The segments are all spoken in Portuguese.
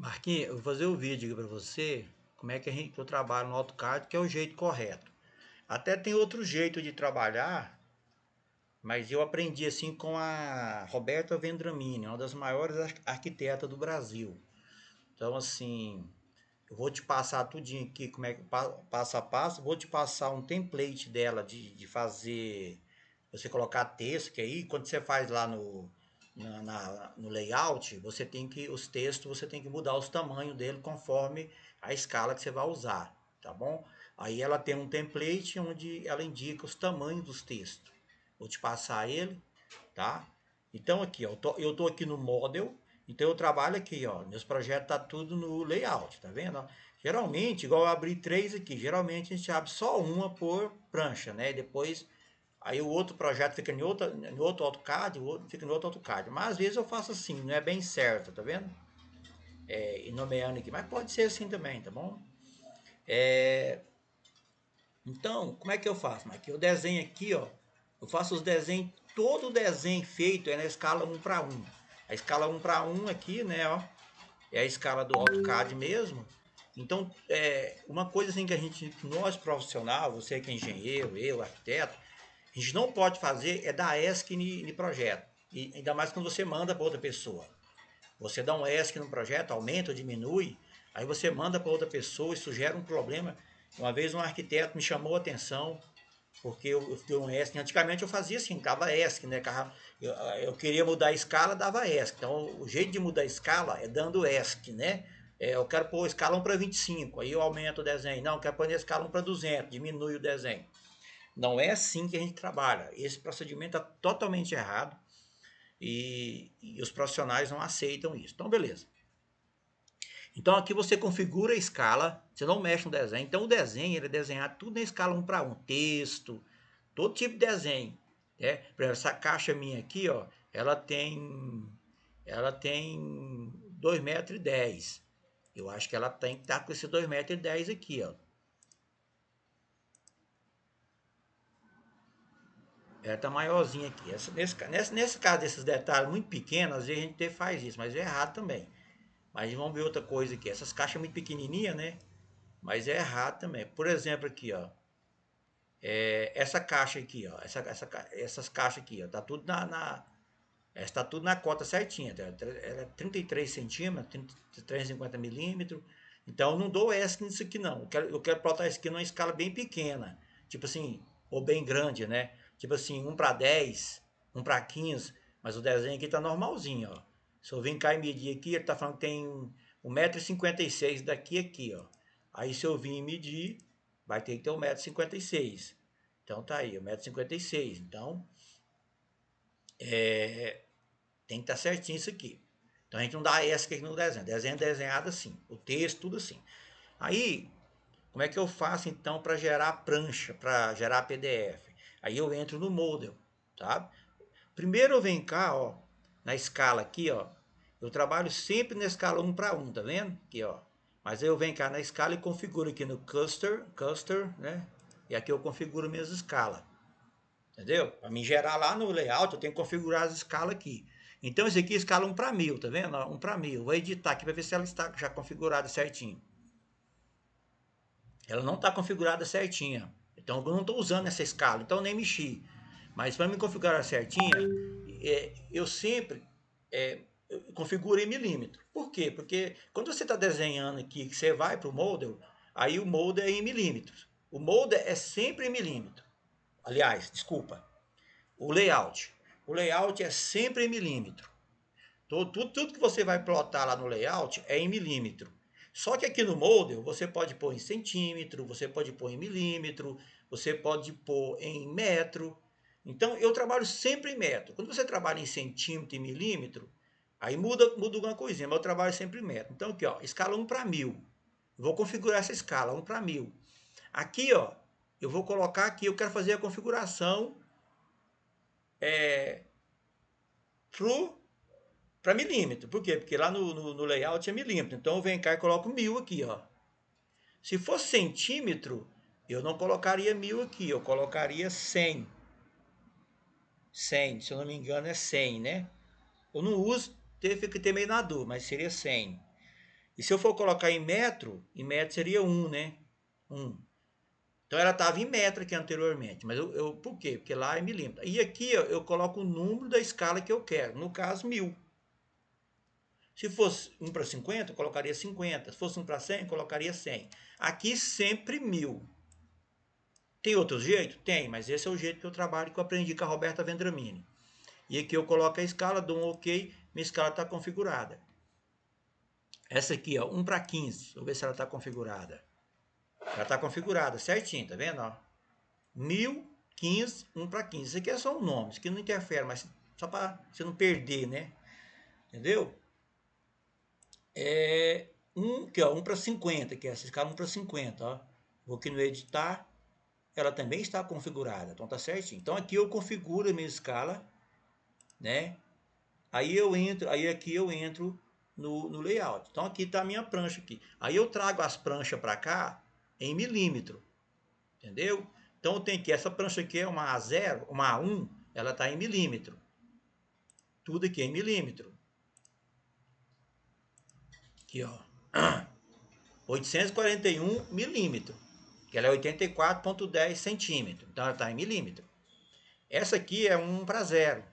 Marquinhos, eu vou fazer o vídeo aqui para você, como é que eu trabalho no AutoCAD, que é o jeito correto. Até tem outro jeito de trabalhar, mas eu aprendi assim com a Roberta Vendramini, uma das maiores arquitetas do Brasil. Então, assim, eu vou te passar tudinho aqui, como é que passo a passo, vou te passar um template dela de fazer, você colocar texto, que aí quando você faz lá no layout, você tem que, os textos, você tem que mudar os tamanhos dele conforme a escala que você vai usar, tá bom? Aí ela tem um template onde ela indica os tamanhos dos textos. Vou te passar ele, tá? Então aqui, ó, eu tô aqui no Model, então eu trabalho aqui, ó, meus projetos tá tudo no layout, tá vendo? Geralmente, igual eu abri três aqui, geralmente a gente abre só uma por prancha, né? E depois, aí o outro projeto fica em outro AutoCAD, o outro fica em outro AutoCAD. Mas às vezes eu faço assim, não é bem certo, tá vendo? E nomeando aqui, mas pode ser assim também, tá bom? Então, como é que eu faço? Mas aqui eu desenho aqui, ó. Eu faço os desenhos, todo o desenho feito é na escala 1:1. A escala 1:1 aqui, né, ó, é a escala do AutoCAD mesmo. Então, uma coisa assim que nós profissional, você que é engenheiro, eu, arquiteto, a gente não pode fazer é dar ESC em projeto. E ainda mais quando você manda para outra pessoa. Você dá um ESC no projeto, aumenta ou diminui, aí você manda para outra pessoa, isso gera um problema. Uma vez um arquiteto me chamou a atenção, porque eu dei um ESC. Antigamente eu fazia assim, dava ESC, né? Eu queria mudar a escala, dava ESC. Então o jeito de mudar a escala é dando ESC, né? Eu quero pôr a escala 1:25, aí eu aumento o desenho. Não, eu quero pôr a escala 1:200, diminui o desenho. Não é assim que a gente trabalha. Esse procedimento está totalmente errado e os profissionais não aceitam isso. Então, beleza. Então aqui você configura a escala, você não mexe no desenho. Então o desenho ele é desenhado tudo na escala 1:1, texto, todo tipo de desenho. Né? Por exemplo, essa caixa minha aqui, ó, ela tem 2,10 m. Eu acho que ela tem que estar com esse 2,10 m aqui, ó. Ela tá maiorzinha aqui. Nesse caso desses detalhes muito pequenos, às vezes a gente faz isso, mas é errado também. Mas vamos ver outra coisa aqui. Essas caixas muito pequenininhas, né? Mas é errado também. Por exemplo, aqui, ó. Essa caixa aqui, ó. Essas caixas aqui, ó. Tá tudo está tudo na cota certinha. Ela é 33 centímetros, 350 milímetros. Então eu não dou ESC nisso aqui, não. Eu quero plotar isso aqui numa escala bem pequena. Tipo assim, ou bem grande, né? Tipo assim, 1:10, 1:15. Mas o desenho aqui tá normalzinho, ó. Se eu vir cá e medir aqui, ele tá falando que tem 1,56 m daqui a aqui, ó. Aí se eu vir medir, vai ter que ter 1,56 m. Então tá aí, 1,56 m. Então, tem que estar certinho isso aqui. Então a gente não dá ESC aqui no desenho. Desenho é desenhado assim. O texto, tudo assim. Aí, como é que eu faço então para gerar prancha, para gerar PDF? Aí eu entro no Model, tá? Primeiro eu venho cá, ó, na escala aqui, ó. Eu trabalho sempre na escala 1:1, tá vendo? Aqui, ó. Mas aí eu venho cá na escala e configuro aqui no Cluster, né? E aqui eu configuro minhas escalas. Entendeu? Para me gerar lá no layout, eu tenho que configurar as escalas aqui. Então, esse aqui é escala 1:1000, tá vendo? 1:1000. Vou editar aqui para ver se ela está já configurada certinho. Ela não está configurada certinha. Então, eu não estou usando essa escala, então eu nem mexi. Mas para me configurar certinha, eu sempre eu configuro em milímetro. Por quê? Porque quando você está desenhando aqui, que você vai para o Model, aí o Model é em milímetros. O Model é sempre em milímetro. Aliás, desculpa, o layout. O layout é sempre em milímetro. Tudo que você vai plotar lá no layout é em milímetro. Só que aqui no Model você pode pôr em centímetro, você pode pôr em milímetro, você pode pôr em metro. Então eu trabalho sempre em metro. Quando você trabalha em centímetro e milímetro, aí muda alguma coisinha, mas eu trabalho sempre em metro. Então aqui, ó, escala 1:1000. Eu vou configurar essa escala 1:1000. Aqui, ó, eu vou colocar aqui, eu quero fazer a configuração para milímetro. Por quê? Porque lá no layout é milímetro. Então eu venho cá e coloco 1000 aqui, ó. Se fosse centímetro, eu não colocaria 1000 aqui, eu colocaria 100. 100, se eu não me engano é 100, né? Eu não uso, fica meio na dúvida, mas seria 100. E se eu for colocar em metro seria 1, né? 1. Então ela estava em metro aqui anteriormente, mas por quê? Porque lá é milímetro. E aqui eu coloco o número da escala que eu quero, no caso 1000. Se fosse 1 para 50, eu colocaria 50. Se fosse 1 para 100, eu colocaria 100. Aqui sempre 1000. Tem outro jeito? Tem, mas esse é o jeito que eu trabalho, que eu aprendi com a Roberta Vendramini. E aqui eu coloco a escala, dou um OK, minha escala está configurada. Essa aqui, ó, 1 para 15, vou ver se ela está configurada. Ela está configurada certinho, tá vendo? Ó? 1000, 15, 1 para 15. Isso aqui é só um nome, isso aqui não interfere, mas só para você não perder, né? Entendeu? Que ó, 1 para 50, que é essa escala 1 para 50, ó. Vou aqui no editar, ela também está configurada, então tá certinho. Então aqui eu configuro a minha escala, né? Aí aqui eu entro no layout. Então aqui está a minha prancha aqui. Aí eu trago as pranchas para cá em milímetro, entendeu? Então eu tenho que essa prancha aqui é uma A0, uma A1, ela está em milímetro. Tudo aqui é em milímetro. Aqui, ó. 841 milímetros, que ela é 84,10 centímetros. Então ela está em milímetro. Essa aqui é 1 para 0.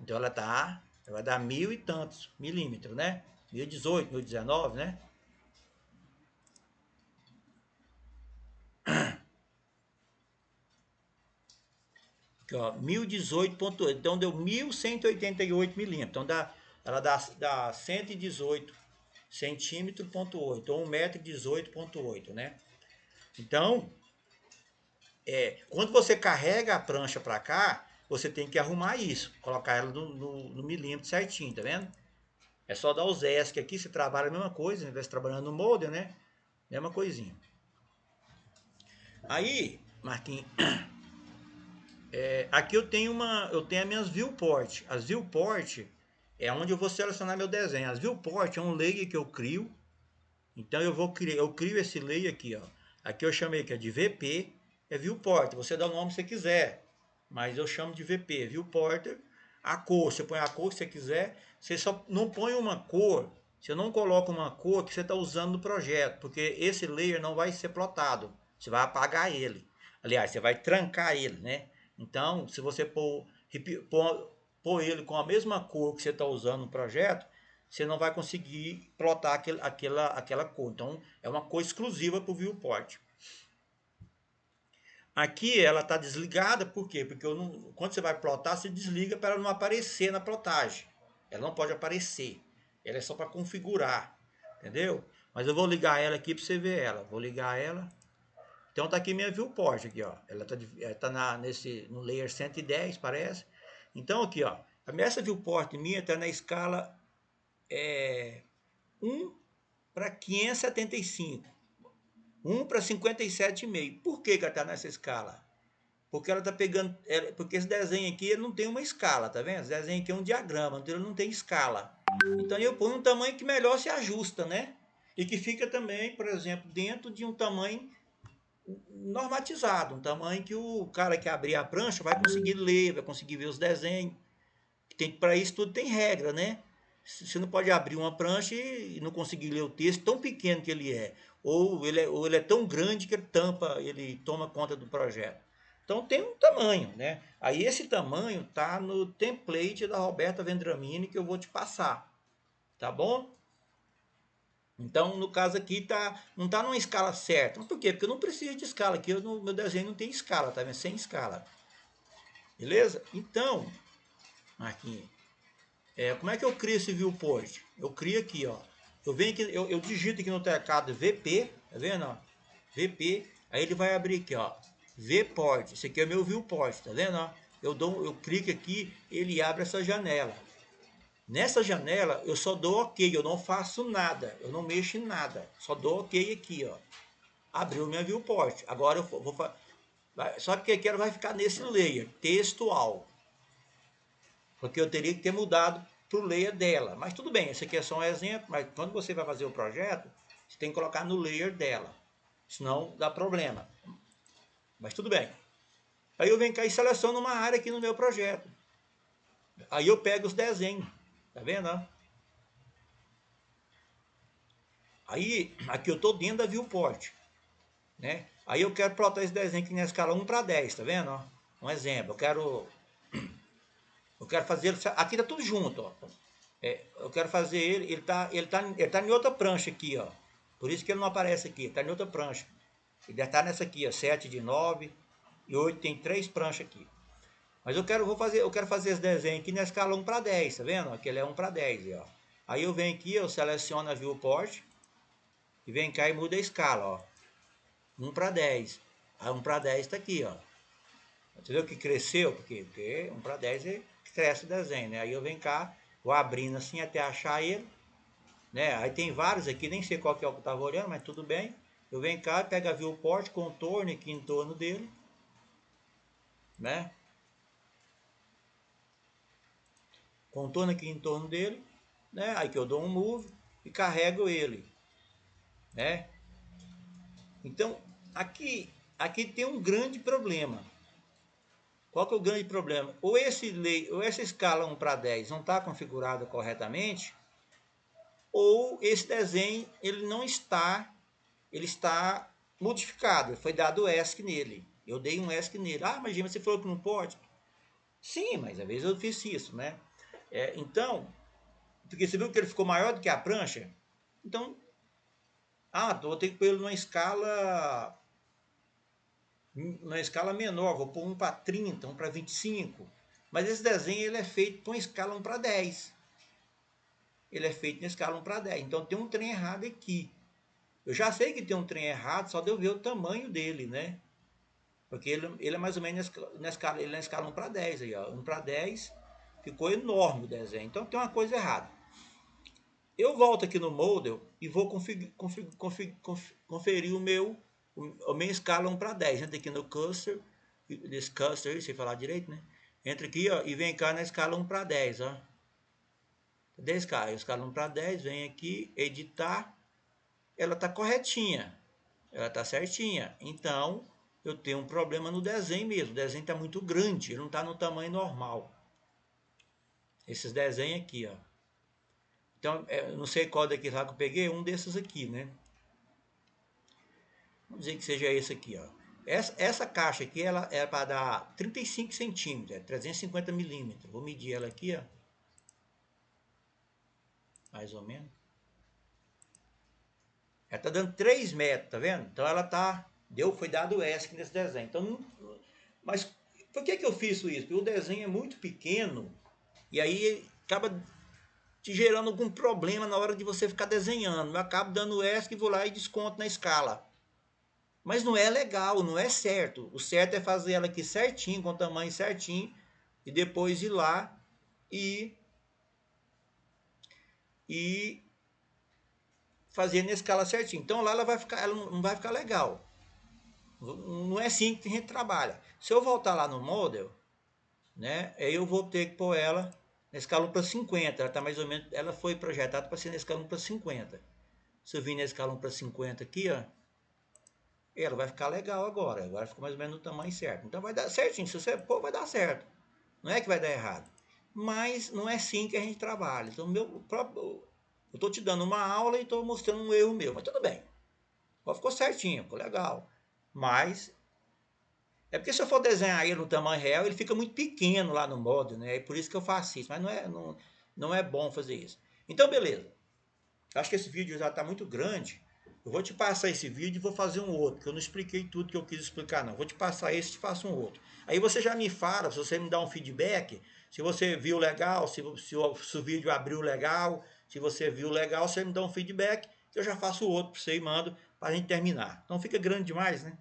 Então ela vai dar 1000 e tantos milímetros, né? 1018, 1019, né? Aqui, ó, 1018,8. Então deu 1188 milímetros. Então ela dá 118 centímetros, ponto 8, ou 1,18 m, né? Então, quando você carrega a prancha para cá, você tem que arrumar isso, colocar ela no milímetro certinho, tá vendo? É só dar os ESC aqui, você trabalha a mesma coisa, ao invés de trabalhando no molder, né? Mesma coisinha. Aí, Marquinhos, aqui eu tenho as minhas viewport. As viewport é onde eu vou selecionar meu desenho. As viewport é um layer que eu crio. Então eu crio esse layer aqui, ó. Aqui eu chamei que é de VP, é viewport. Você dá o nome que você quiser, mas eu chamo de VP, viewport. A cor, você põe a cor que você quiser. Você só não põe uma cor, você não coloca uma cor que você está usando no projeto, porque esse layer não vai ser plotado. Você vai apagar ele. Aliás, você vai trancar ele, né? Então, se você pôr ele com a mesma cor que você está usando no projeto, você não vai conseguir plotar aquela cor. Então, é uma cor exclusiva para o viewport. Aqui ela está desligada, por quê? Porque quando você vai plotar, você desliga para ela não aparecer na plotagem. Ela não pode aparecer. Ela é só para configurar, entendeu? Mas eu vou ligar ela aqui para você ver ela. Vou ligar ela. Então tá aqui minha viewport aqui, ó. Ela tá no layer 110, parece. Então aqui, ó, essa viewport minha está na escala 1 para 575. 1 para 57,5. Por que ela está nessa escala? Porque ela está pegando. Porque esse desenho aqui ele não tem uma escala, tá vendo? Esse desenho aqui é um diagrama, então ele não tem escala. Então eu ponho um tamanho que melhor se ajusta, né? E que fica também, por exemplo, dentro de um tamanho normatizado, um tamanho que o cara que abrir a prancha vai conseguir ler, vai conseguir ver os desenhos. Para isso tudo tem regra, né? Você não pode abrir uma prancha e não conseguir ler o texto tão pequeno que ele é. Ou ele é tão grande que ele toma conta do projeto. Então tem um tamanho, né? Aí esse tamanho tá no template da Roberta Vendramini que eu vou te passar. Tá bom? Então, no caso aqui, não está numa escala certa. Por quê? Porque eu não preciso de escala. Aqui meu desenho não tem escala, tá vendo? Sem escala. Beleza? Então, Marquinhos, como é que eu crio esse viewport? Eu crio aqui, ó. Eu venho aqui, eu digito aqui no teclado VP, tá vendo? Ó? VP, aí ele vai abrir aqui, ó. Vport. Esse aqui é meu viewport, tá vendo? Ó? Eu clico aqui, ele abre essa janela. Nessa janela, eu só dou OK, eu não faço nada, eu não mexo em nada, só dou OK aqui, ó. Abriu minha viewport. Agora eu vou fazer. Só que aqui ela vai ficar nesse layer, textual. Porque eu teria que ter mudado para o layer dela. Mas tudo bem, esse aqui é só um exemplo, mas quando você vai fazer o projeto, você tem que colocar no layer dela. Senão dá problema. Mas tudo bem. Aí eu venho cá e seleciono uma área aqui no meu projeto. Aí eu pego os desenhos. Tá vendo? Ó? Aí, aqui eu estou dentro da viewport, né? Aí eu quero plotar esse desenho aqui na escala 1:10, tá vendo? Ó? Um exemplo, eu quero fazer, aqui tá tudo junto, ó. Eu quero fazer ele tá em outra prancha aqui, ó. Por isso que ele não aparece aqui, tá em outra prancha. Ele deve estar nessa aqui, ó, 7 de 9 e 8 tem 3 pranchas aqui. Mas eu quero fazer esse desenho aqui na escala 1:10, tá vendo? Aqui ele é 1:10, ó. Aí eu venho aqui, eu seleciono a viewport e venho cá e muda a escala, ó. 1:10. Aí 1:10 tá aqui, ó. Entendeu que cresceu? Porque 1:10 cresce o desenho, né? Aí eu venho cá, vou abrindo assim até achar ele, né? Aí tem vários aqui, nem sei qual que é o que eu tava olhando, mas tudo bem. Eu venho cá, pego a viewport, contorno aqui em torno dele, né? Contorno aqui em torno dele, né? Aí que eu dou um move e carrego ele, né? Então, aqui tem um grande problema. Qual que é o grande problema? Ou essa escala 1:10 não está configurada corretamente, ou esse desenho ele está modificado, foi dado ESC nele. Eu dei um ESC nele. Ah, mas você falou que não pode? Sim, mas às vezes eu fiz isso, né? Então, porque você viu que ele ficou maior do que a prancha? Então, vou ter que pôr ele numa escala menor, vou pôr 1:30, 1:25. Mas esse desenho ele é feito com escala 1:10. Ele é feito na escala 1:10. Então tem um trem errado aqui. Eu já sei que tem um trem errado, só de eu ver o tamanho dele, né? Porque ele é mais ou menos ele é na escala 1:10 aí, ó. 1:10 ficou enorme o desenho. Então tem uma coisa errada. Eu volto aqui no Model e vou conferir a minha escala 1:10. Entra aqui no cursor, nesse cursor, sei falar direito, né? Entra aqui, ó, e vem cá na escala 1:10, ó. 10K, a escala 1:10, vem aqui, editar, ela tá corretinha, ela tá certinha. Então, eu tenho um problema no desenho mesmo, o desenho tá muito grande, ele não tá no tamanho normal. Esses desenhos aqui, ó. Então, eu não sei qual daqui lá que eu peguei, um desses aqui, né? Vamos dizer que seja esse aqui, ó. Essa caixa aqui, ela é para dar 35 centímetros, 350 milímetros. Vou medir ela aqui, ó. Mais ou menos. Ela tá dando 3 metros, tá vendo? Então ela tá... foi dado ESC nesse desenho. Então, mas por que eu fiz isso? Porque o desenho é muito pequeno e aí acaba te gerando algum problema na hora de você ficar desenhando. Eu acabo dando ESC e vou lá e desconto na escala. Mas não é legal, não é certo. O certo é fazer ela aqui certinho, com o tamanho certinho, e depois ir lá e fazer na escala certinho. Então lá ela não vai ficar legal. Não é assim que a gente trabalha. Se eu voltar lá no Model, né, aí eu vou ter que pôr ela na escala 1:50. Ela tá mais ou menos, ela foi projetada para ser na escala 1:50. Se eu vir na escala 1:50 aqui, ó, ela vai ficar legal agora. Agora ficou mais ou menos no tamanho certo. Então vai dar certinho. Se você pôr, vai dar certo. Não é que vai dar errado. Mas não é assim que a gente trabalha. Então, eu estou te dando uma aula e estou mostrando um erro meu. Mas tudo bem. Ficou certinho, ficou legal. Mas é porque se eu for desenhar ele no tamanho real, ele fica muito pequeno lá no Model, né? É por isso que eu faço isso. Mas não é bom fazer isso. Então, beleza. Acho que esse vídeo já está muito grande. Eu vou te passar esse vídeo e vou fazer um outro, que eu não expliquei tudo que eu quis explicar, não. Vou te passar esse e te faço um outro. Aí você já me fala, se você me dá um feedback, se você viu legal, se o vídeo abriu legal, se você viu legal, você me dá um feedback, que eu já faço outro para você e mando para a gente terminar. Então fica grande demais, né?